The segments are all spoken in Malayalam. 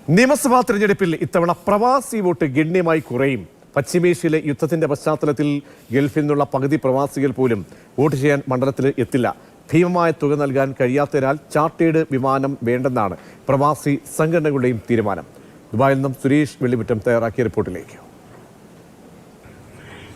നിയമസഭാ തെരഞ്ഞെടുപ്പിൽ ഇത്തവണ പ്രവാസി വോട്ട് ഗണ്യമായി കുറയും. പശ്ചിമേഷ്യയിലെ യുദ്ധത്തിന്റെ പശ്ചാത്തലത്തിൽ ഗൾഫിൽ നിന്നുള്ള പകുതി പ്രവാസികൾ പോലും വോട്ട് ചെയ്യാൻ മണ്ഡലത്തിൽ എത്തില്ല. ഭീമമായ തുക നൽകാൻ കഴിയാത്തതിനാൽ ചാർട്ടേഡ് വിമാനം വേണ്ടെന്നാണ് പ്രവാസി സംഘടനകളുടെയും തീരുമാനം. ദുബായിൽ നിന്നും സുരേഷ് വെള്ളിമുറ്റം തയ്യാറാക്കിയ റിപ്പോർട്ടിലേക്ക്.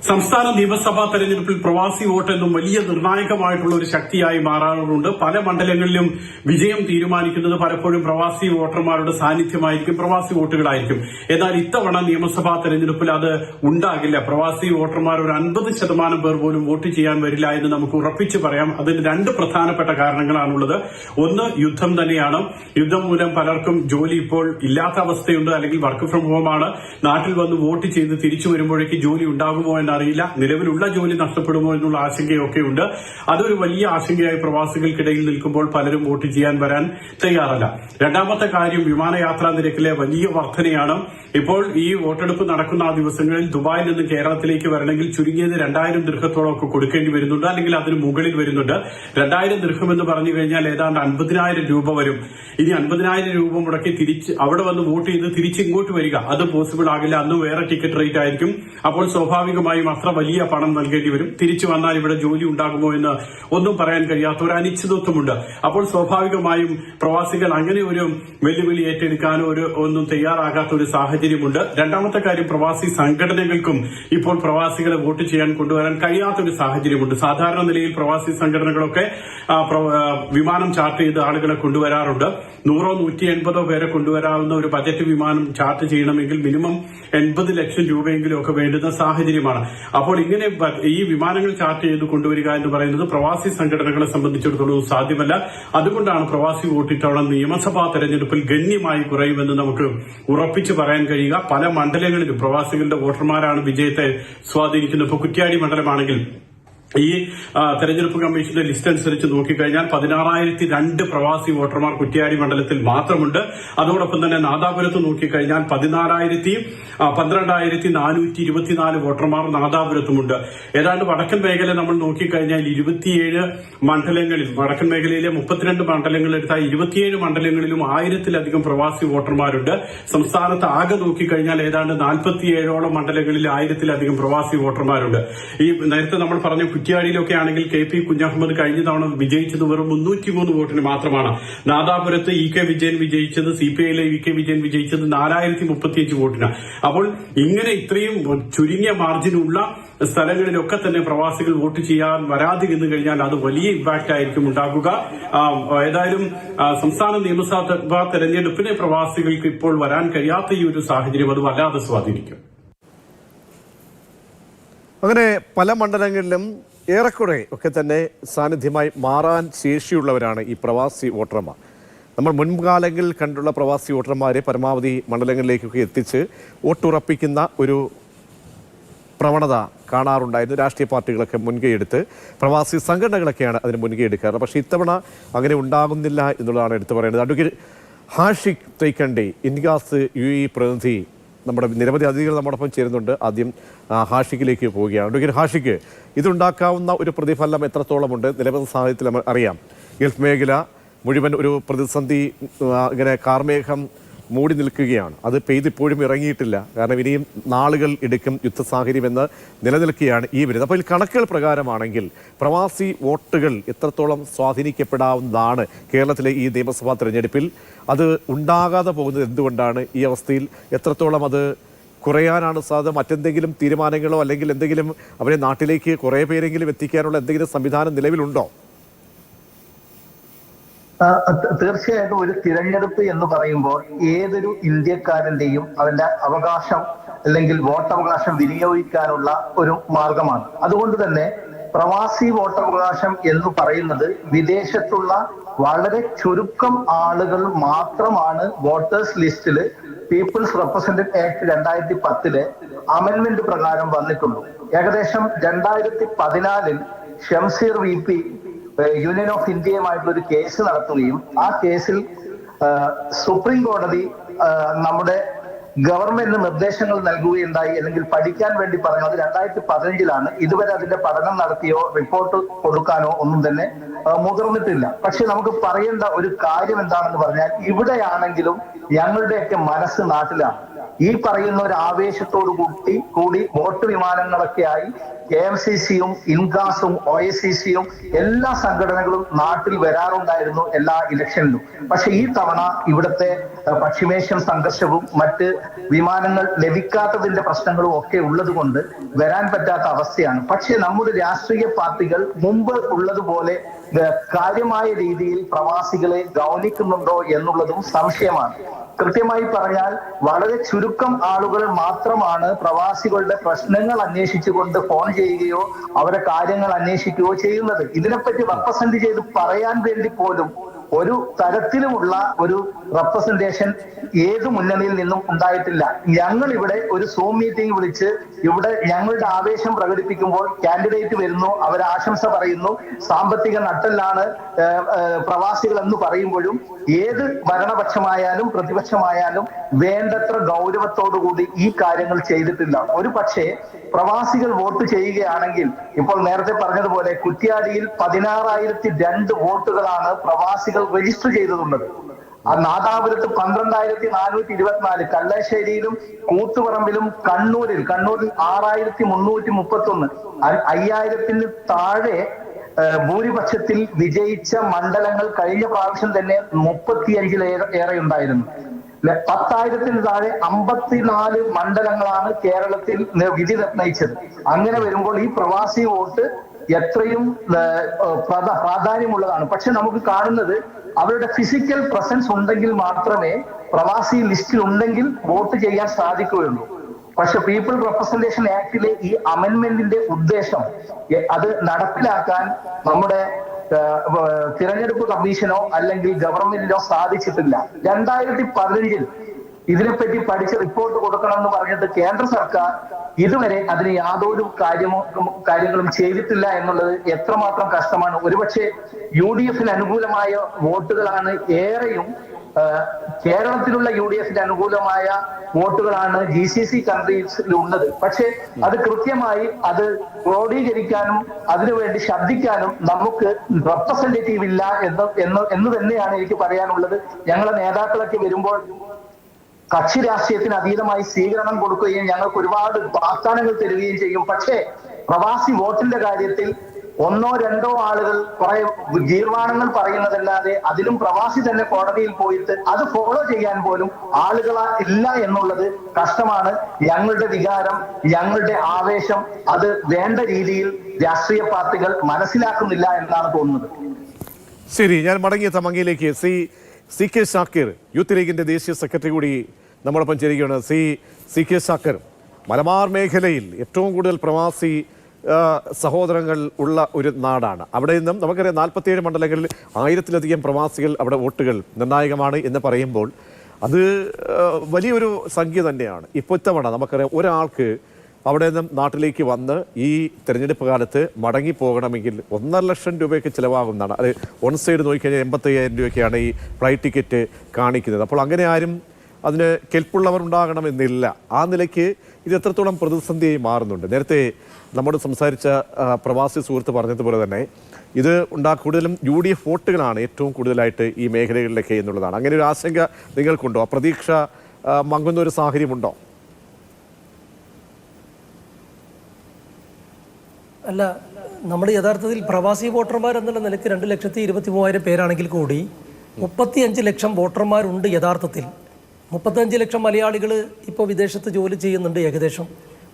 സംസ്ഥാന നിയമസഭാ തെരഞ്ഞെടുപ്പിൽ പ്രവാസി വോട്ട് എന്നും വലിയ നിർണായകമായിട്ടുള്ള ഒരു ശക്തിയായി മാറാറുണ്ട്. പല മണ്ഡലങ്ങളിലും വിജയം തീരുമാനിക്കുന്നത് പലപ്പോഴും പ്രവാസി വോട്ടർമാരുടെ സാന്നിധ്യമായിരിക്കും, പ്രവാസി വോട്ടുകളായിരിക്കും. എന്നാൽ ഇത്തവണ നിയമസഭാ തെരഞ്ഞെടുപ്പിൽ അത് ഉണ്ടാകില്ല. പ്രവാസി വോട്ടർമാർ ഒരു 50% പേർ പോലും വോട്ട് ചെയ്യാൻ വരില്ല എന്ന് നമുക്ക് ഉറപ്പിച്ചു പറയാം. അതിന് രണ്ട് പ്രധാനപ്പെട്ട കാരണങ്ങളാണുള്ളത്. ഒന്ന്, യുദ്ധം തന്നെയാണ്. യുദ്ധം മൂലം പലർക്കും ജോലി ഇപ്പോൾ ഇല്ലാത്ത അവസ്ഥയുണ്ട്, അല്ലെങ്കിൽ വർക്ക് ഫ്രം ഹോം ആണ്. നാട്ടിൽ വന്ന് വോട്ട് ചെയ്ത് തിരിച്ചു വരുമ്പോഴേക്ക് ജോലി ഉണ്ടാകുമോ എന്നറിയില്ല. നിലവിലുള്ള ജോലി നഷ്ടപ്പെടുമോ എന്നുള്ള ആശങ്കയൊക്കെ ഉണ്ട്. അതൊരു വലിയ ആശങ്കയായി പ്രവാസികൾക്കിടയിൽ നിൽക്കുമ്പോൾ പലരും വോട്ട് ചെയ്യാൻ വരാൻ തയ്യാറല്ല. രണ്ടാമത്തെ കാര്യം, വിമാനയാത്രാ നിരക്കിലെ വലിയ വർധനയാണ്. ഇപ്പോൾ ഈ വോട്ടെടുപ്പ് നടക്കുന്ന ആ ദിവസങ്ങളിൽ ദുബായിൽ നിന്ന് കേരളത്തിലേക്ക് വരണമെങ്കിൽ ചുരുങ്ങിയത് 2000 ദിർഹത്തോളം ഒക്കെ കൊടുക്കേണ്ടി വരുന്നുണ്ട്, അല്ലെങ്കിൽ അതിന് മുകളിൽ വരുന്നുണ്ട്. 2000 ദിർഹം എന്ന് പറഞ്ഞു കഴിഞ്ഞാൽ ഏതാണ്ട് 50,000 രൂപ വരും. ഇനി 50,000 രൂപ മുടക്കി തിരിച്ച് അവിടെ വന്ന് വോട്ട് ചെയ്ത് തിരിച്ച് ഇങ്ങോട്ട് വരിക, അത് പോസിബിൾ ആകില്ല. അന്ന് വേറെ ടിക്കറ്റ് റേറ്റ് ആയിരിക്കും. അപ്പോൾ സ്വാഭാവികമായും അത്ര വലിയ പണം നൽകേണ്ടി വരും. തിരിച്ചു വന്നാൽ ഇവിടെ ജോലി ഉണ്ടാകുമോ എന്ന് ഒന്നും പറയാൻ കഴിയാത്ത ഒരു അനിശ്ചിതത്വമുണ്ട്. അപ്പോൾ സ്വാഭാവികമായും പ്രവാസികൾ അങ്ങനെ ഒരു വെല്ലുവിളി ഏറ്റെടുക്കാനോ ഒന്നും തയ്യാറാകാത്ത ഒരു സാഹചര്യമുണ്ട്. രണ്ടാമത്തെ കാര്യം, പ്രവാസി സംഘടനകൾക്കും ഇപ്പോൾ പ്രവാസികളെ വോട്ട് ചെയ്യാൻ കൊണ്ടുവരാൻ കഴിയാത്തൊരു സാഹചര്യമുണ്ട്. സാധാരണ നിലയിൽ പ്രവാസി സംഘടനകളൊക്കെ വിമാനം ചാർട്ട് ചെയ്ത് ആളുകളെ കൊണ്ടുവരാറുണ്ട്. 100-180 പേരെ കൊണ്ടുവരാവുന്ന ഒരു ബജറ്റ് വിമാനം ചാർട്ട് ചെയ്യണമെങ്കിൽ മിനിമം 80 ലക്ഷം രൂപയെങ്കിലും ഒക്കെ വേണ്ടുന്ന സാഹചര്യമാണ്. അപ്പോൾ ഇങ്ങനെ ഈ വിമാനങ്ങൾ ചാർട്ട് ചെയ്ത് കൊണ്ടുവരിക എന്ന് പറയുന്നത് പ്രവാസി സംഘടനകളെ സംബന്ധിച്ചിടത്തോളം സാധ്യമല്ല. അതുകൊണ്ടാണ് പ്രവാസി വോട്ട് ഇത്തവണ നിയമസഭാ തെരഞ്ഞെടുപ്പിൽ ഗണ്യമായി കുറയുമെന്ന് നമുക്ക് ഉറപ്പിച്ചു പറയാൻ കഴിയുക. പല മണ്ഡലങ്ങളിലും പ്രവാസികളുടെ വോട്ടർമാരാണ് വിജയത്തെ സ്വാധീനിക്കുന്നത്. ഇപ്പോൾ കുറ്റ്യാടി മണ്ഡലമാണെങ്കിൽ ഈ തെരഞ്ഞെടുപ്പ് കമ്മീഷന്റെ ലിസ്റ്റ് അനുസരിച്ച് നോക്കിക്കഴിഞ്ഞാൽ 16,002 പ്രവാസി വോട്ടർമാർ കുറ്റ്യാടി മണ്ഡലത്തിൽ മാത്രമുണ്ട്. അതോടൊപ്പം തന്നെ നാദാപുരത്ത് നോക്കിക്കഴിഞ്ഞാൽ 12,424 വോട്ടർമാർ നാദാപുരത്തുമുണ്ട്. ഏതാണ്ട് വടക്കൻ മേഖല നമ്മൾ നോക്കിക്കഴിഞ്ഞാൽ 27 മണ്ഡലങ്ങളിൽ, വടക്കൻ മേഖലയിലെ 32 മണ്ഡലങ്ങളെടുത്താൽ 27 മണ്ഡലങ്ങളിലും 1000-ലധികം പ്രവാസി വോട്ടർമാരുണ്ട്. സംസ്ഥാനത്ത് ആകെ നോക്കിക്കഴിഞ്ഞാൽ ഏതാണ്ട് 47ഓളം മണ്ഡലങ്ങളിൽ 1000-ലധികം പ്രവാസി വോട്ടർമാരുണ്ട്. ഈ നേരത്തെ നമ്മൾ പറഞ്ഞ കുറ്റ്യാടിയിലൊക്കെ ആണെങ്കിൽ KP കുഞ്ഞഹമ്മദ് കഴിഞ്ഞ തവണ വിജയിച്ചത് വെറും 303 വോട്ടിന് മാത്രമാണ്. നാദാപുരത്ത് EK വിജയൻ വിജയിച്ചത്, CPIയിലെ EK വിജയൻ വിജയിച്ചത് 4035 വോട്ടിന്. അപ്പോൾ ഇങ്ങനെ ഇത്രയും ചുരുങ്ങിയ മാർജിനുള്ള സ്ഥലങ്ങളിലൊക്കെ തന്നെ പ്രവാസികൾ വോട്ട് ചെയ്യാൻ വരാതിരുന്നു കഴിഞ്ഞാൽ അത് വലിയ ഇമ്പാക്ട് ആയിരിക്കും ഉണ്ടാകുക. ഏതായാലും സംസ്ഥാന നിയമസഭാ തെരഞ്ഞെടുപ്പിനെ പ്രവാസികൾക്ക് ഇപ്പോൾ വരാൻ കഴിയാത്ത ഈ ഒരു സാഹചര്യം അത് വല്ലാതെ സ്വാധീനിക്കും. അങ്ങനെ പല മണ്ഡലങ്ങളിലും ഏറെക്കുറെ ഒക്കെ തന്നെ സാന്നിധ്യമായി മാറാൻ ശേഷിയുള്ളവരാണ് ഈ പ്രവാസി വോട്ടർമാർ. നമ്മൾ മുൻകാലങ്ങളിൽ കണ്ടുള്ള പ്രവാസി വോട്ടർമാരെ പരമാവധി മണ്ഡലങ്ങളിലേക്കൊക്കെ എത്തിച്ച് വോട്ടുറപ്പിക്കുന്ന ഒരു പ്രവണത കാണാറുണ്ടായിരുന്നു. രാഷ്ട്രീയ പാർട്ടികളൊക്കെ മുൻകൈയെടുത്ത്, പ്രവാസി സംഘടനകളൊക്കെയാണ് അതിന് മുൻകൈ എടുക്കാറ്. പക്ഷേ ഇത്തവണ അങ്ങനെ ഉണ്ടാകുന്നില്ല എന്നുള്ളതാണ് എടുത്തു പറയുന്നത്. അഡ്വക്കേറ്റ് ഹാഷിഖ് തൈക്കണ്ടി, ഇൻഗാസ് UAE പ്രതിനിധി, നമ്മുടെ നിരവധി അതിഥികൾ നമ്മോടൊപ്പം ചേരുന്നുണ്ട്. ആദ്യം ഹാഷിഖിലേക്ക് പോവുകയാണ്. അഡ്വക്കേറ്റ് ഹാഷിഖ്, ഇതുണ്ടാക്കാവുന്ന ഒരു പ്രതിഫലനം എത്രത്തോളമുണ്ട്? നിലവിലെ സാഹചര്യത്തിൽ നമ്മൾ അറിയാം, ഗൾഫ് മേഖല മുഴുവൻ ഒരു പ്രതിസന്ധി, ഇങ്ങനെ കാർമേഘം മൂടി നിൽക്കുകയാണ്. അത് പെയ്തിപ്പോഴും ഇറങ്ങിയിട്ടില്ല. കാരണം ഇനിയും നാളുകൾ എടുക്കും യുദ്ധ സാഹചര്യം എന്ന് നിലനിൽക്കുകയാണ് ഈ വരുന്നത്. അപ്പോൾ ഈ കണക്കുകൾ പ്രകാരമാണെങ്കിൽ പ്രവാസി വോട്ടുകൾ എത്രത്തോളം സ്വാധീനിക്കപ്പെടാവുന്നതാണ് കേരളത്തിലെ ഈ നിയമസഭാ തെരഞ്ഞെടുപ്പിൽ? അത് ഉണ്ടാകാതെ പോകുന്നത് എന്തുകൊണ്ടാണ്? ഈ അവസ്ഥയിൽ എത്രത്തോളം അത് കുറയാനാണ് സാധ്യത? മറ്റെന്തെങ്കിലും തീരുമാനങ്ങളോ അല്ലെങ്കിൽ എന്തെങ്കിലും അവരെ നാട്ടിലേക്ക് കുറേ പേരെങ്കിലും എത്തിക്കാനുള്ള എന്തെങ്കിലും സംവിധാനം നിലവിലുണ്ടോ? തീർച്ചയായിട്ടും ഒരു തിരഞ്ഞെടുപ്പ് എന്ന് പറയുമ്പോൾ ഏതൊരു ഇന്ത്യക്കാരന്റെയും അവന്റെ അവകാശം അല്ലെങ്കിൽ വോട്ടവകാശം വിനിയോഗിക്കാനുള്ള ഒരു മാർഗമാണ്. അതുകൊണ്ട് തന്നെ പ്രവാസി വോട്ടവകാശം എന്ന് പറയുന്നത് വിദേശത്തുള്ള വളരെ ചുരുക്കം ആളുകൾ മാത്രമാണ് വോട്ടേഴ്സ് ലിസ്റ്റില് പീപ്പിൾസ് റെപ്രസെന്റേറ്റീവ് ആക്ട് 2010 അമെന്റ്മെന്റ് പ്രകാരം വന്നിട്ടുള്ളൂ. ഏകദേശം 2014 ഷംസീർ VP യൂണിയൻ ഓഫ് ഇന്ത്യയുമായിട്ടുള്ള ഒരു കേസ് നടത്തുകയും ആ കേസിൽ സുപ്രീം കോടതി നമ്മുടെ ഗവൺമെന്റിന് നിർദ്ദേശങ്ങൾ നൽകുകയുണ്ടായി, അല്ലെങ്കിൽ പഠിക്കാൻ വേണ്ടി പറഞ്ഞു. അത് 2015 ഇതുവരെ അതിന്റെ പഠനം നടത്തിയോ റിപ്പോർട്ട് കൊടുക്കാനോ ഒന്നും തന്നെ മുതിർന്നിട്ടില്ല. പക്ഷെ നമുക്ക് പറയേണ്ട ഒരു കാര്യം എന്താണെന്ന് പറഞ്ഞാൽ, ഇവിടെയാണെങ്കിലും ഞങ്ങളുടെയൊക്കെ മനസ്സ് നാട്ടിലാണ്. ഈ പറയുന്ന ഒരു ആവേശത്തോടു കൂടി വോട്ട് വിമാനങ്ങളൊക്കെയായി KMCC-യും ഇൻഗാസും OICC-യും എല്ലാ സംഘടനകളും നാട്ടിൽ വരാറുണ്ടായിരുന്നു എല്ലാ ഇലക്ഷനിലും. പക്ഷെ ഈ തവണ ഇവിടുത്തെ പശ്ചിമേഷ്യൻ സംഘർഷവും മറ്റ് വിമാനങ്ങൾ ലഭിക്കാത്തതിന്റെ പ്രശ്നങ്ങളും ഒക്കെ ഉള്ളത് കൊണ്ട് വരാൻ പറ്റാത്ത അവസ്ഥയാണ്. പക്ഷെ നമ്മുടെ രാഷ്ട്രീയ പാർട്ടികൾ മുമ്പ് ഉള്ളതുപോലെ കാര്യമായ രീതിയിൽ പ്രവാസികളെ ഗൗനിക്കുന്നുണ്ടോ എന്നുള്ളതും സംശയമാണ്. കൃത്യമായി പറഞ്ഞാൽ വളരെ ചുരുക്കം ആളുകൾ മാത്രമാണ് പ്രവാസികളുടെ പ്രശ്നങ്ങൾ അന്വേഷിച്ചുകൊണ്ട് ഫോൺ ചെയ്യുകയോ അവരുടെ കാര്യങ്ങൾ അന്വേഷിക്കുകയോ ചെയ്യുന്നത്. ഇതിനെപ്പറ്റി റെപ്രസെന്റ് ചെയ്ത് പറയാൻ വേണ്ടി പോലും ഒരു തരത്തിലുമുള്ള ഒരു റെപ്രസെന്റേഷൻ ഏത് മുന്നണിയിൽ നിന്നും ഉണ്ടായിട്ടില്ല. ഞങ്ങൾ ഇവിടെ ഒരു സൂം മീറ്റിംഗ് വിളിച്ച് ഇവിടെ ഞങ്ങളുടെ ആവേശം പ്രകടിപ്പിക്കുമ്പോൾ കാൻഡിഡേറ്റ് വരുന്നു, അവർ ആശംസ പറയുന്നു, സാമ്പത്തിക നട്ടെല്ലാണ് പ്രവാസികൾ എന്ന് പറയുമ്പോഴും ഏത് ഭരണപക്ഷമായാലും പ്രതിപക്ഷമായാലും വേണ്ടത്ര ഗൗരവത്തോടുകൂടി ഈ കാര്യങ്ങൾ ചെയ്തിട്ടില്ല. ഒരു പക്ഷേ പ്രവാസികൾ വോട്ട് ചെയ്യുകയാണെങ്കിൽ ഇപ്പോൾ നേരത്തെ പറഞ്ഞതുപോലെ കുറ്റ്യാടിയിൽ 16,002 വോട്ടുകളാണ് പ്രവാസികൾ രജിസ്റ്റർ ചെയ്തിട്ടുള്ളത്. നാദാപുരത്ത് 12,424, കല്ലശ്ശേരിയിലും കൂത്തുപറമ്പിലും കണ്ണൂരിൽ 6,331, 5,000-ന് താഴെ ഭൂരിപക്ഷത്തിൽ വിജയിച്ച മണ്ഡലങ്ങൾ കഴിഞ്ഞ പ്രാവശ്യം തന്നെ 35-ലേറെ ഉണ്ടായിരുന്നു. 10,000-ന് താഴെ 54 മണ്ഡലങ്ങളാണ് കേരളത്തിൽ വിധി നിർണയിച്ചത്. അങ്ങനെ വരുമ്പോൾ ഈ പ്രവാസി വോട്ട് എത്രയും പ്രാധാന്യമുള്ളതാണ്. പക്ഷെ നമുക്ക് കാണുന്നത് അവരുടെ ഫിസിക്കൽ പ്രസൻസ് ഉണ്ടെങ്കിൽ മാത്രമേ പ്രവാസി ലിസ്റ്റിൽ ഉണ്ടെങ്കിൽ വോട്ട് ചെയ്യാൻ സാധിക്കുകയുള്ളൂ. പക്ഷെ പീപ്പിൾ റെപ്രസെന്റേഷൻ ആക്ടിലെ ഈ അമെന്റ്മെന്റിന്റെ ഉദ്ദേശം അത് നടപ്പിലാക്കാൻ നമ്മുടെ തിരഞ്ഞെടുപ്പ് കമ്മീഷനോ അല്ലെങ്കിൽ ഗവൺമെന്റിനോ സാധിച്ചിട്ടില്ല. 2015-ൽ ഇതിനെപ്പറ്റി പഠിച്ച് റിപ്പോർട്ട് കൊടുക്കണം എന്ന് പറഞ്ഞിട്ട് കേന്ദ്ര സർക്കാർ ഇതുവരെ അതിന് യാതൊരു കാര്യങ്ങളും ചെയ്തിട്ടില്ല എന്നുള്ളത് എത്രമാത്രം കഷ്ടമാണ്. ഒരുപക്ഷെ UDF-ന് അനുകൂലമായ വോട്ടുകളാണ് ഏറെയും കേരളത്തിലുള്ള UDF-ന് അനുകൂലമായ വോട്ടുകളാണ് GCC കൺട്രീസിൽ ഉള്ളത്. പക്ഷെ അത് കൃത്യമായി അത് ക്രോഡീകരിക്കാനും അതിനുവേണ്ടി ശബ്ദിക്കാനും നമുക്ക് റെപ്രസെന്റേറ്റീവ് ഇല്ല എന്ന് തന്നെയാണ് എനിക്ക് പറയാനുള്ളത്. ഞങ്ങളെ നേതാക്കളൊക്കെ വരുമ്പോൾ കക്ഷി രാഷ്ട്രീയത്തിന് അതീതമായി സ്വീകരണം കൊടുക്കുകയും ഞങ്ങൾക്ക് ഒരുപാട് വാഗ്ദാനങ്ങൾ തരികയും ചെയ്യും. പക്ഷേ പ്രവാസി വോട്ടിന്റെ കാര്യത്തിൽ 1-2 ആളുകൾ കുറെ ഗീർവാണങ്ങൾ പറയുന്നതല്ലാതെ അതിലും പ്രവാസി തന്നെ കോടതിയിൽ പോയിട്ട് അത് ഫോളോ ചെയ്യാൻ പോലും ആളുകൾ ഇല്ല എന്നുള്ളത് കഷ്ടമാണ്. ഞങ്ങളുടെ വികാരം, ഞങ്ങളുടെ ആവേശം അത് വേണ്ട രീതിയിൽ രാഷ്ട്രീയ പാർട്ടികൾ മനസ്സിലാക്കുന്നില്ല എന്നാണ് തോന്നുന്നത്. ശരി, ഞാൻ മടങ്ങിയെത്താം അങ്ങയിലേക്ക്. CK ഷാക്കിർ, യൂത്ത് ലീഗിന്റെ ദേശീയ സെക്രട്ടറി കൂടി നമ്മളൊപ്പം ചേരുകയാണ്. CK ഷാക്കിർ, മലബാർ മേഖലയിൽ ഏറ്റവും കൂടുതൽ പ്രവാസി സഹോദരങ്ങൾ ഉള്ള ഒരു നാടാണ്. അവിടെ നിന്നും നമുക്കറിയാം 47 മണ്ഡലങ്ങളിൽ 1000-ലധികം പ്രവാസികൾ അവിടെ വോട്ടുകൾ നിർണായകമാണ് എന്ന് പറയുമ്പോൾ അത് വലിയൊരു സംഖ്യ തന്നെയാണ്. ഇപ്പോൾ ഇത്തവണ നമുക്കറിയാം ഒരാൾക്ക് അവിടെ നിന്നും നാട്ടിലേക്ക് വന്ന് ഈ തിരഞ്ഞെടുപ്പ് കാലത്ത് മടങ്ങിപ്പോകണമെങ്കിൽ 1.5 ലക്ഷം രൂപയൊക്കെ ചിലവാകുന്നതാണ്. അത് ഓൺ സൈഡ് നോക്കിക്കഴിഞ്ഞാൽ 85,000 രൂപയൊക്കെയാണ് ഈ ഫ്ലൈറ്റ് ടിക്കറ്റ് കാണിക്കുന്നത്. അപ്പോൾ അങ്ങനെ ആരും അതിന് കെൽപ്പുള്ളവർ ഉണ്ടാകണമെന്നില്ല. ആ നിലയ്ക്ക് ഇത് എത്രത്തോളം പ്രതിസന്ധിയായി മാറുന്നുണ്ട്. നേരത്തെ നമ്മോട് സംസാരിച്ച പ്രവാസി സുഹൃത്ത് പറഞ്ഞതുപോലെ തന്നെ ഇത് കൂടുതലും UDF വോട്ടുകളാണ് ഏറ്റവും കൂടുതലായിട്ട് ഈ മേഖലകളിലൊക്കെ എന്നുള്ളതാണ്. അങ്ങനെ ഒരു ആശങ്ക നിങ്ങൾക്കുണ്ടോ? ആ പ്രതീക്ഷ മങ്ങുന്ന ഒരു സാഹചര്യമുണ്ടോ? അല്ല, നമ്മുടെ യഥാർത്ഥത്തിൽ പ്രവാസി വോട്ടർമാർ എന്നുള്ള നിലയ്ക്ക് 2,23,000 പേരാണെങ്കിൽ കൂടി 35 ലക്ഷം വോട്ടർമാരുണ്ട് യഥാർത്ഥത്തിൽ. 35 ലക്ഷം മലയാളികൾ ഇപ്പോൾ വിദേശത്ത് ജോലി ചെയ്യുന്നുണ്ട് ഏകദേശം.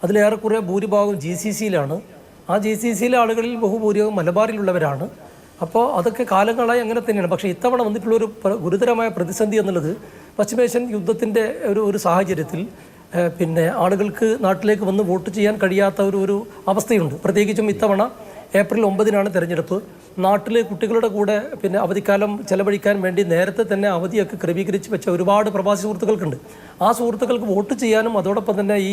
അതിലേറെക്കുറെ ഭൂരിഭാഗം GCC-യിലാണ്. ആ GCC-യിലെ ആളുകളിൽ ബഹുഭൂരിഭാഗം മലബാറിലുള്ളവരാണ്. അപ്പോൾ അതൊക്കെ കാലങ്ങളായി അങ്ങനെ തന്നെയാണ്. പക്ഷേ ഇത്തവണ വന്നിട്ടുള്ളൊരു ഗുരുതരമായ പ്രതിസന്ധി എന്നുള്ളത് പശ്ചിമേഷ്യൻ യുദ്ധത്തിൻ്റെ ഒരു സാഹചര്യത്തിൽ പിന്നെ ആളുകൾക്ക് നാട്ടിലേക്ക് വന്ന് വോട്ട് ചെയ്യാൻ കഴിയാത്ത ഒരു അവസ്ഥയുണ്ട്. പ്രത്യേകിച്ചും ഇത്തവണ ഏപ്രിൽ 9-നാണ് തിരഞ്ഞെടുപ്പ്. നാട്ടിലെ കുട്ടികളുടെ കൂടെ പിന്നെ അവധിക്കാലം ചെലവഴിക്കാൻ വേണ്ടി നേരത്തെ തന്നെ അവധിയൊക്കെ ക്രമീകരിച്ച് വെച്ച ഒരുപാട് പ്രവാസി സുഹൃത്തുക്കൾക്കുണ്ട്. ആ സുഹൃത്തുക്കൾക്ക് വോട്ട് ചെയ്യാനും അതോടൊപ്പം തന്നെ ഈ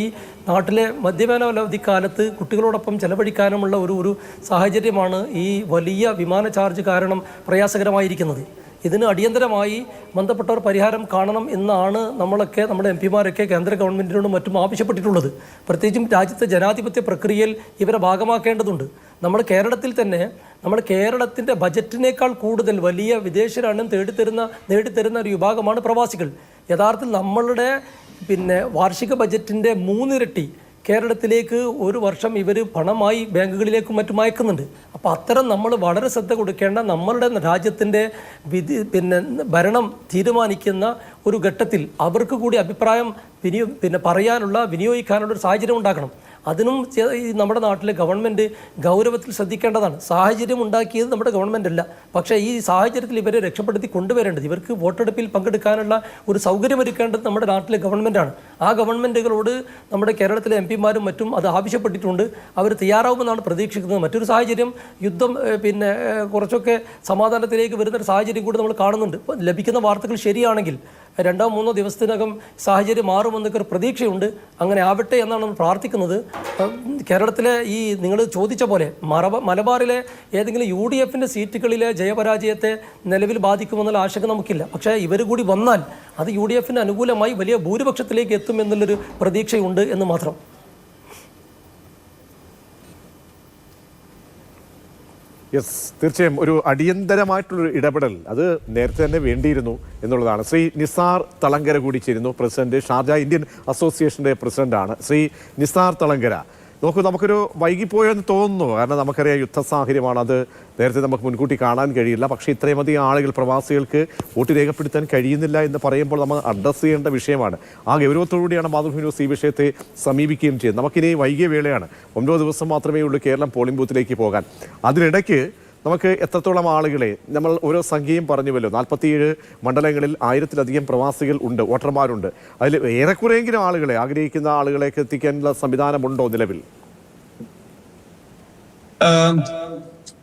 നാട്ടിലെ മധ്യവേനവധിക്കാലത്ത് കുട്ടികളോടൊപ്പം ചെലവഴിക്കാനുമുള്ള ഒരു സാഹചര്യമാണ് ഈ വലിയ വിമാന ചാർജ് കാരണം പ്രയാസകരമായിരിക്കുന്നത്. ഇതിന് അടിയന്തരമായി ബന്ധപ്പെട്ടവർ പരിഹാരം കാണണം എന്നാണ് നമ്മുടെ MP-മാരൊക്കെ കേന്ദ്ര ഗവൺമെൻറ്റിനോടും മറ്റും ആവശ്യപ്പെട്ടിട്ടുള്ളത്. പ്രത്യേകിച്ചും രാജ്യത്തെ ജനാധിപത്യ പ്രക്രിയയിൽ ഇവരെ ഭാഗമാക്കേണ്ടതുണ്ട്. നമ്മൾ കേരളത്തിൽ തന്നെ കേരളത്തിൻ്റെ ബജറ്റിനേക്കാൾ കൂടുതൽ വലിയ വിദേശ നാണ്യം നേടിത്തരുന്ന ഒരു വിഭാഗമാണ് പ്രവാസികൾ. യഥാർത്ഥത്തിൽ നമ്മളുടെ വാർഷിക ബജറ്റിൻ്റെ 3 ഇരട്ടി കേരളത്തിലേക്ക് ഒരു വർഷം ഇവർ പണമായി ബാങ്കുകളിലേക്കും മറ്റും അയക്കുന്നുണ്ട്. അപ്പോൾ അത്തരം നമ്മൾ വളരെ ശ്രദ്ധ കൊടുക്കേണ്ട നമ്മളുടെ രാജ്യത്തിൻ്റെ ഭരണം തീരുമാനിക്കുന്ന ഒരു ഘട്ടത്തിൽ അവർക്ക് കൂടി അഭിപ്രായം പറയാനുള്ള വിനിയോഗിക്കാനുള്ള ഒരു സാഹചര്യം ഉണ്ടാക്കണം. അതിനും നമ്മുടെ നാട്ടിലെ ഗവൺമെൻറ് ഗൗരവത്തിൽ ശ്രദ്ധിക്കേണ്ടതാണ്. സാഹചര്യം ഉണ്ടാക്കിയത് നമ്മുടെ ഗവൺമെൻറ് അല്ല, പക്ഷേ ഈ സാഹചര്യത്തിൽ ഇവരെ രക്ഷപ്പെടുത്തി കൊണ്ടുവരേണ്ടത്, ഇവർക്ക് വോട്ടെടുപ്പിൽ പങ്കെടുക്കാനുള്ള ഒരു സൗകര്യമൊരുക്കേണ്ടത് നമ്മുടെ നാട്ടിലെ ഗവൺമെൻറ്റാണ്. ആ ഗവൺമെൻറ്റുകളോട് നമ്മുടെ കേരളത്തിലെ എംപിമാരും മറ്റും അത് ആവശ്യപ്പെട്ടിട്ടുണ്ട്. അവർ തയ്യാറാവുമെന്നാണ് പ്രതീക്ഷിക്കുന്നത്. മറ്റൊരു സാഹചര്യം യുദ്ധം കുറച്ചൊക്കെ സമാധാനത്തിലേക്ക് വരുന്നൊരു സാഹചര്യം കൂടി നമ്മൾ കാണുന്നുണ്ട്. ലഭിക്കുന്ന വാർത്തകൾ ശരിയാണെങ്കിൽ 2-3 ദിവസത്തിനകം സാഹചര്യം മാറുമെന്നൊക്കെ ഒരു പ്രതീക്ഷയുണ്ട്. അങ്ങനെ ആവട്ടെ എന്നാണ് നമ്മൾ പ്രാർത്ഥിക്കുന്നത്. കേരളത്തിലെ നിങ്ങൾ ചോദിച്ച പോലെ മലബാറിലെ ഏതെങ്കിലും UDFൻ്റെ സീറ്റുകളിലെ ജയപരാജയത്തെ നിലവിൽ ബാധിക്കുമെന്നുള്ള ആശങ്ക നമുക്കില്ല. പക്ഷേ ഇവർ കൂടി വന്നാൽ അത് UDFന് അനുകൂലമായി വലിയ ഭൂരിപക്ഷത്തിലേക്ക് എത്തുമെന്നുള്ളൊരു പ്രതീക്ഷയുണ്ട് എന്ന് മാത്രം. യെസ്, തീർച്ചയായും ഒരു അടിയന്തരമായിട്ടുള്ളൊരു ഇടപെടൽ അത് നേരത്തെ തന്നെ വേണ്ടിയിരുന്നു എന്നുള്ളതാണ്. ശ്രീ നിസാർ തളങ്കര കൂടി ചേരുന്നു, പ്രസിഡന്റ്, ഷാർജ ഇന്ത്യൻ അസോസിയേഷൻ്റെ പ്രസിഡന്റാണ്. ശ്രീ നിസാർ തളങ്കര, നോക്കൂ, നമുക്കൊരു വൈകിപ്പോയെന്ന് തോന്നുന്നു. കാരണം നമുക്കറിയാം യുദ്ധ സാഹചര്യമാണ്, അത് നേരത്തെ നമുക്ക് മുൻകൂട്ടി കാണാൻ കഴിയില്ല. പക്ഷേ ഇത്രയുമധികം ആളുകൾ, പ്രവാസികൾക്ക് വോട്ട് രേഖപ്പെടുത്താൻ കഴിയുന്നില്ല എന്ന് പറയുമ്പോൾ നമ്മൾ അഡ്രസ്സ് ചെയ്യേണ്ട വിഷയമാണ്. ആ ഗൗരവത്തോടുകൂടിയാണ് മാതൃഭൂമി ന്യൂസ് ഈ വിഷയത്തെ സമീപിക്കുകയും ചെയ്യുന്നത്. നമുക്കിനി വൈകിയ വേളയാണ്, 9 ദിവസം മാത്രമേ ഉള്ളൂ കേരളം പോളിംഗ് ബൂത്തിലേക്ക് പോകാൻ. അതിനിടയ്ക്ക് നമുക്ക് എത്രത്തോളം ആളുകളെ, നമ്മൾ ഓരോ സംഖ്യയും പറഞ്ഞുവല്ലോ, 47 മണ്ഡലങ്ങളിൽ 1000-ലധികം പ്രവാസികൾ ഉണ്ട്, വോട്ടർമാരുണ്ട്. അതിൽ ഏറെക്കുറെയെങ്കിലും ആളുകളെ, ആഗ്രഹിക്കുന്ന ആളുകളേക്ക് എത്തിക്കാനുള്ള സംവിധാനമുണ്ടോ നിലവിൽ?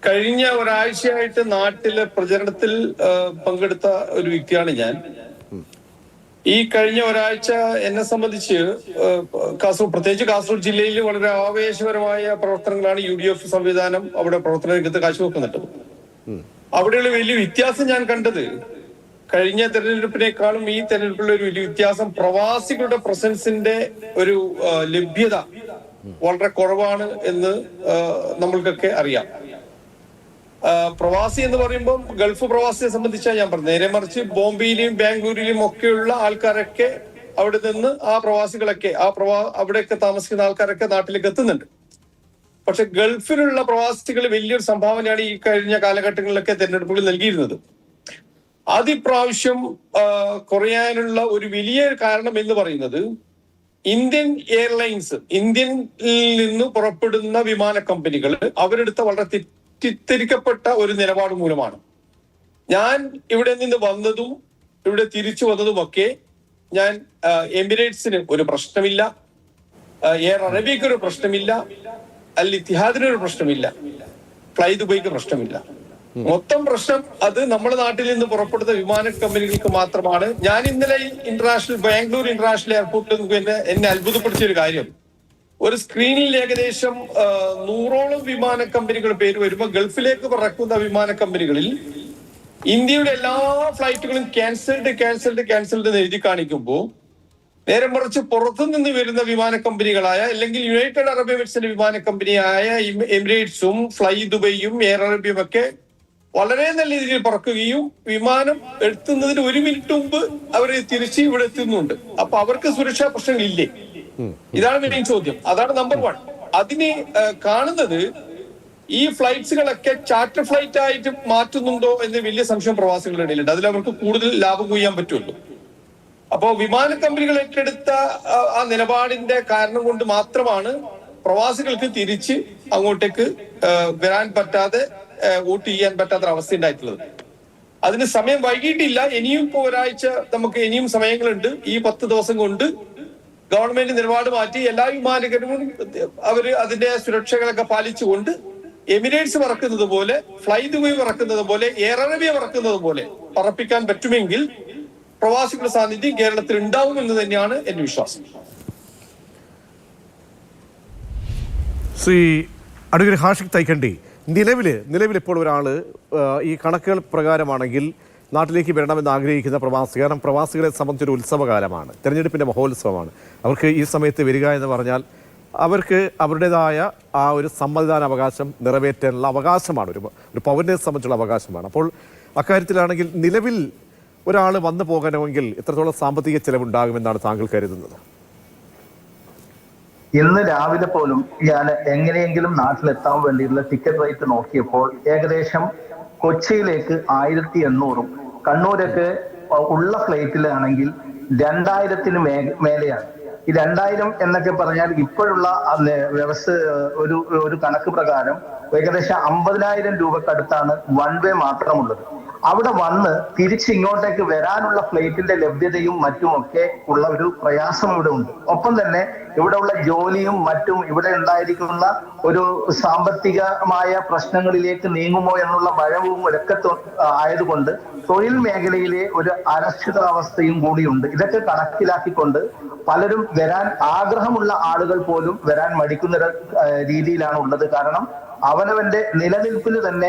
കഴിഞ്ഞ ഒരാഴ്ചയായിട്ട് നാട്ടിലെ പ്രചരണത്തിൽ പങ്കെടുത്ത ഒരു വ്യക്തിയാണ് ഞാൻ. ഈ കഴിഞ്ഞ ഒരാഴ്ച എന്നെ സംബന്ധിച്ച് കാസർഗോഡ്, പ്രത്യേകിച്ച് കാസർഗോഡ് ജില്ലയിൽ വളരെ ആവേശപരമായ പ്രവർത്തനങ്ങളാണ് UDF സംവിധാനം അവിടെ പ്രവർത്തന രംഗത്ത് കാഴ്ചവെക്കുന്നുണ്ട്. അവിടെയുള്ള വലിയ വ്യത്യാസം ഞാൻ കണ്ടത്, കഴിഞ്ഞ തെരഞ്ഞെടുപ്പിനേക്കാളും ഈ തെരഞ്ഞെടുപ്പിലുള്ള ഒരു വലിയ വ്യത്യാസം, പ്രവാസികളുടെ പ്രസൻസിന്റെ ഒരു ലഭ്യത വളരെ കുറവാണ് എന്ന് നമ്മൾക്കൊക്കെ അറിയാം. പ്രവാസി എന്ന് പറയുമ്പോൾ ഗൾഫ് പ്രവാസിയെ സംബന്ധിച്ചാണ് ഞാൻ പറഞ്ഞത്. നേരെ മറിച്ച് ബോംബെയിലും ബാംഗ്ലൂരിലും ഒക്കെയുള്ള ആൾക്കാരൊക്കെ അവിടെ നിന്ന്, ആ പ്രവാസികളൊക്കെ അവിടെയൊക്കെ താമസിക്കുന്ന ആൾക്കാരൊക്കെ നാട്ടിലേക്ക് എത്തുന്നുണ്ട്. പക്ഷെ ഗൾഫിലുള്ള പ്രവാസികൾ വലിയൊരു സംഭാവനയാണ് ഈ കഴിഞ്ഞ കാലഘട്ടങ്ങളിലൊക്കെ തെരഞ്ഞെടുപ്പുകൾ നൽകിയിരുന്നത്. അതിപ്രാവശ്യം കുറയാനുള്ള ഒരു വലിയ കാരണം എന്ന് പറയുന്നത്, ഇന്ത്യൻ എയർലൈൻസ്, ഇന്ത്യയിൽ നിന്ന് പുറപ്പെടുന്ന വിമാന കമ്പനികൾ അവരെടുത്ത വളരെ തെറ്റിദ്ധരിക്കപ്പെട്ട ഒരു നിലപാട് മൂലമാണ്. ഞാൻ ഇവിടെ നിന്ന് വന്നതും ഇവിടെ തിരിച്ചു വന്നതുമൊക്കെ ഞാൻ എമിറേറ്റ്സിന് ഒരു പ്രശ്നമില്ല, എയർ അറേബ്യക്ക് ഒരു പ്രശ്നമില്ല, അൽ ഇത്തിഹാദിന് ഒരു പ്രശ്നമില്ല, ഫ്ലൈ ദുബൈക്ക് പ്രശ്നമില്ല. മൊത്തം പ്രശ്നം അത് നമ്മുടെ നാട്ടിൽ നിന്ന് പുറപ്പെടുന്ന വിമാന കമ്പനികൾക്ക് മാത്രമാണ്. ഞാൻ ഇന്നലെ ബാംഗ്ലൂർ ഇന്റർനാഷണൽ എയർപോർട്ടിൽ എന്നെ അത്ഭുതപ്പെടുത്തിയ ഒരു കാര്യം, ഒരു സ്ക്രീനിൽ ഏകദേശം 100ഓളം വിമാന കമ്പനികൾ പേര് വരുമ്പോൾ ഗൾഫിലേക്ക് പറക്കുന്ന വിമാന കമ്പനികളിൽ ഇന്ത്യയുടെ എല്ലാ ഫ്ലൈറ്റുകളും ക്യാൻസൽഡ് എന്ന് എഴുതി കാണിക്കുമ്പോൾ, നേരെ മറിച്ച് പുറത്തുനിന്ന് വരുന്ന വിമാന കമ്പനികളായ, അല്ലെങ്കിൽ യുണൈറ്റഡ് അറബ് എമിറേറ്റ്സിന്റെ വിമാന കമ്പനിയായ എമിറേറ്റ്സും ഫ്ലൈ ദുബൈയും എയർ അറേബ്യയും ഒക്കെ വളരെ നല്ല രീതിയിൽ പറക്കുകയും വിമാനം എത്തുന്നതിന് 1 മിനിറ്റ് മുമ്പ് അവർ തിരിച്ച് ഇവിടെ എത്തുന്നുണ്ട്. അപ്പൊ അവർക്ക് സുരക്ഷാ പ്രശ്നങ്ങളില്ലേ? ഇതാണ് മെയിൻ ചോദ്യം. അതാണ് നമ്പർ 1. അതിന് കാണുന്നത് ഈ ഫ്ലൈറ്റ്സുകളൊക്കെ ചാർട്ടർ ഫ്ലൈറ്റ് ആയിട്ട് മാറ്റുന്നുണ്ടോ എന്ന് വലിയ സംശയം പ്രവാസികളുടെ ഇടയിലുണ്ട്. അതിൽ അവർക്ക് കൂടുതൽ ലാഭം കൊയ്യാൻ പറ്റുമല്ലോ. അപ്പോ വിമാന കമ്പനികൾ ഏറ്റെടുത്ത ആ നിലപാടിന്റെ കാരണം കൊണ്ട് മാത്രമാണ് പ്രവാസികൾക്ക് തിരിച്ച് അങ്ങോട്ടേക്ക് വരാൻ പറ്റാതെ, വോട്ട് ചെയ്യാൻ പറ്റാത്ത അവസ്ഥ ഉണ്ടായിട്ടുള്ളത്. അതിന് സമയം വൈകിട്ടില്ല. ഇനിയും ഇപ്പോ ഒരാഴ്ച നമുക്ക് ഇനിയും സമയങ്ങളുണ്ട്. ഈ 10 ദിവസം കൊണ്ട് ഗവൺമെന്റ് നിലപാട് മാറ്റി എല്ലാ വിമാനങ്ങളും അവര് അതിന്റെ സുരക്ഷകളൊക്കെ പാലിച്ചുകൊണ്ട് എമിറേറ്റ്സ് പറക്കുന്നത് പോലെ, ഫ്ലൈ ദുബൈ പറക്കുന്നത് പോലെ, എയർ അറേബ്യ പറക്കുന്നത് പോലെ പറപ്പിക്കാൻ പറ്റുമെങ്കിൽ പ്രവാസികളുടെ സാന്നിധ്യം കേരളത്തിൽ ഉണ്ടാവും എന്ന് തന്നെയാണ് എന്റെ വിശ്വാസം. ശ്രീ അഡ്വക്കേറ്റ് ഹാഷിഖ് തൈക്കണ്ടി, നിലവിൽ ഇപ്പോൾ ഒരാൾ ഈ കണക്കുകൾ പ്രകാരമാണെങ്കിൽ നാട്ടിലേക്ക് വരണമെന്ന് ആഗ്രഹിക്കുന്ന പ്രവാസി, കാരണം പ്രവാസികളെ സംബന്ധിച്ചൊരു ഉത്സവകാലമാണ്, തെരഞ്ഞെടുപ്പിൻ്റെ മഹോത്സവമാണ്. അവർക്ക് ഈ സമയത്ത് വരിക എന്ന് പറഞ്ഞാൽ അവർക്ക് അവരുടേതായ ആ ഒരു സമ്മതിദാന അവകാശം നിറവേറ്റാനുള്ള അവകാശമാണ്, ഒരു പൗരനെ സംബന്ധിച്ചുള്ള അവകാശമാണ്. അപ്പോൾ അക്കാര്യത്തിലാണെങ്കിൽ നിലവിൽ ഒരാൾ വന്നു പോകണമെങ്കിൽ എത്രത്തോളം സാമ്പത്തിക ചെലവുണ്ടാകുമെന്നാണ് താങ്കൾ കരുതുന്നത്? ഇന്ന് രാവിലെ പോലും ഞാൻ എങ്ങനെയെങ്കിലും നാട്ടിലെത്താൻ വേണ്ടിയിട്ടുള്ള ടിക്കറ്റ് റേറ്റ് നോക്കിയപ്പോൾ ഏകദേശം കൊച്ചിയിലേക്ക് 1800-ഉം കണ്ണൂരൊക്കെ ഉള്ള ഫ്ലൈറ്റിലാണെങ്കിൽ 2000-ന് മേലെയാണ്. ഈ 2000 എന്നൊക്കെ പറഞ്ഞാൽ ഇപ്പോഴുള്ള വ്യവസ്ഥ ഒരു കണക്ക് പ്രകാരം ഏകദേശം 50,000 രൂപക്കടുത്താണ് വൺ വേ മാത്രമുള്ളത്. അവിടെ വന്ന് തിരിച്ചിങ്ങോട്ടേക്ക് വരാനുള്ള ഫ്ലൈറ്റിന്റെ ലഭ്യതയും മറ്റുമൊക്കെ ഉള്ള ഒരു പ്രയാസം ഇവിടെ ഉണ്ട്. ഒപ്പം തന്നെ ഇവിടെ ഉള്ള ജോലിയും മറ്റും ഇവിടെ ഉണ്ടായിരിക്കുന്ന ഒരു സാമ്പത്തികമായ പ്രശ്നങ്ങളിലേക്ക് നീങ്ങുമോ എന്നുള്ള ഭയവും ഒക്കെ ആയതുകൊണ്ട് തൊഴിൽ മേഖലയിലെ ഒരു അരക്ഷിതാവസ്ഥയും കൂടിയുണ്ട്. ഇതൊക്കെ കണക്കിലാക്കിക്കൊണ്ട് പലരും വരാൻ ആഗ്രഹമുള്ള ആളുകൾ പോലും വരാൻ മടിക്കുന്ന രീതിയിലാണ് ഉള്ളത്. കാരണം അവനവന്റെ നിലനിൽപ്പിന് തന്നെ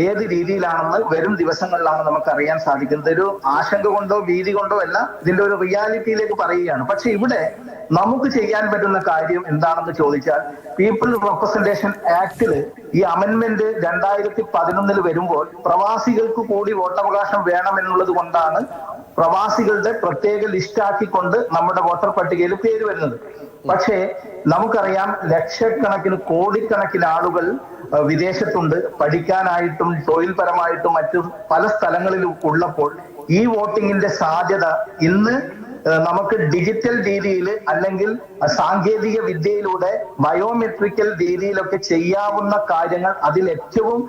ഏത് രീതിയിലാണെന്ന് വരും ദിവസങ്ങളിലാണ് നമുക്ക് അറിയാൻ സാധിക്കുന്നത്. ഒരു ആശങ്ക കൊണ്ടോ ഭീതി കൊണ്ടോ അല്ല, ഇതിന്റെ ഒരു റിയാലിറ്റിയിലേക്ക് പറയുകയാണ്. പക്ഷെ ഇവിടെ നമുക്ക് ചെയ്യാൻ പറ്റുന്ന കാര്യം എന്താണെന്ന് ചോദിച്ചാൽ, പീപ്പിൾ റെപ്രസെന്റേഷൻ ആക്ടില് ഈ അമെന്റ്മെന്റ് 2011 വരുമ്പോൾ പ്രവാസികൾക്ക് കൂടി വോട്ടവകാശം വേണമെന്നുള്ളത് കൊണ്ടാണ് പ്രവാസികളുടെ പ്രത്യേക ലിസ്റ്റാക്കിക്കൊണ്ട് നമ്മുടെ വോട്ടർ പട്ടികയിൽ പേര് വരുന്നത്. പക്ഷേ നമുക്കറിയാം ലക്ഷക്കണക്കിന് കോടിക്കണക്കിന് ആളുകൾ വിദേശത്തുണ്ട്, പഠിക്കാനായിട്ടും തൊഴിൽപരമായിട്ടും മറ്റും പല സ്ഥലങ്ങളിലും ഉള്ളപ്പോൾ ഈ വോട്ടിങ്ങിന്റെ സാധ്യത ഇന്ന് നമുക്ക് ഡിജിറ്റൽ രീതിയിൽ അല്ലെങ്കിൽ സാങ്കേതിക വിദ്യയിലൂടെ ബയോമെട്രിക്കൽ രീതിയിലൊക്കെ ചെയ്യാവുന്ന കാര്യങ്ങൾ അതിൽ ഏറ്റവും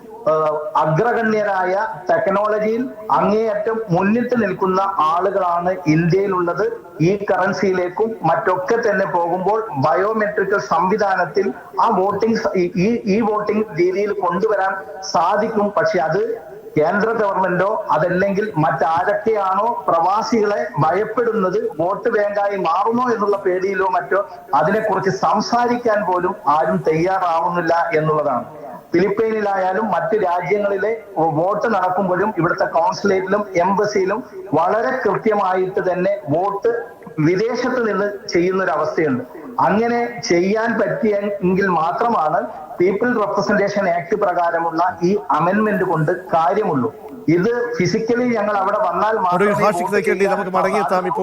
അഗ്രഗണ്യരായ ടെക്നോളജിയിൽ അങ്ങേയറ്റം മുന്നിട്ട് നിൽക്കുന്ന ആളുകളാണ് ഇന്ത്യയിലുള്ളത്. ഈ കറൻസിയിലേക്കും മറ്റൊക്കെ തന്നെ പോകുമ്പോൾ ബയോമെട്രിക്കൽ സംവിധാനത്തിൽ ആ ഈ വോട്ടിംഗ് രീതിയിൽ കൊണ്ടുവരാൻ സാധിക്കും. പക്ഷെ അത് കേന്ദ്ര ഗവൺമെന്റോ അതല്ലെങ്കിൽ മറ്റാരൊക്കെയാണോ പ്രവാസികളെ ഭയപ്പെടുന്നത് വോട്ട് ബാങ്കായി മാറുമോ എന്നുള്ള പേടിയിലോ മറ്റോ അതിനെക്കുറിച്ച് സംസാരിക്കാൻ പോലും ആരും തയ്യാറാവുന്നില്ല എന്നുള്ളതാണ്. ഫിലിപ്പൈനിലായാലും മറ്റ് രാജ്യങ്ങളിലെ വോട്ട് നടക്കുമ്പോഴും ഇവിടുത്തെ കോൺസുലേറ്റിലും എംബസിയിലും വളരെ കൃത്യമായിട്ട് തന്നെ വോട്ട് വിദേശത്ത് നിന്ന് ചെയ്യുന്ന ഒരു അവസ്ഥയുണ്ട്. അങ്ങനെ ചെയ്യാൻ പറ്റിയെങ്കിൽ മാത്രമാണ് പീപ്പിൾ റെപ്രസെന്റേഷൻ ആക്ട് പ്രകാരമുള്ള ഈ അമെന്റ്മെന്റ് കൊണ്ട് കാര്യമുള്ളൂ. ഇത് ഫിസിക്കലി ഞങ്ങൾ അവിടെ വന്നാൽ നമുക്ക് മടങ്ങിയെത്താം. ഇപ്പോൾ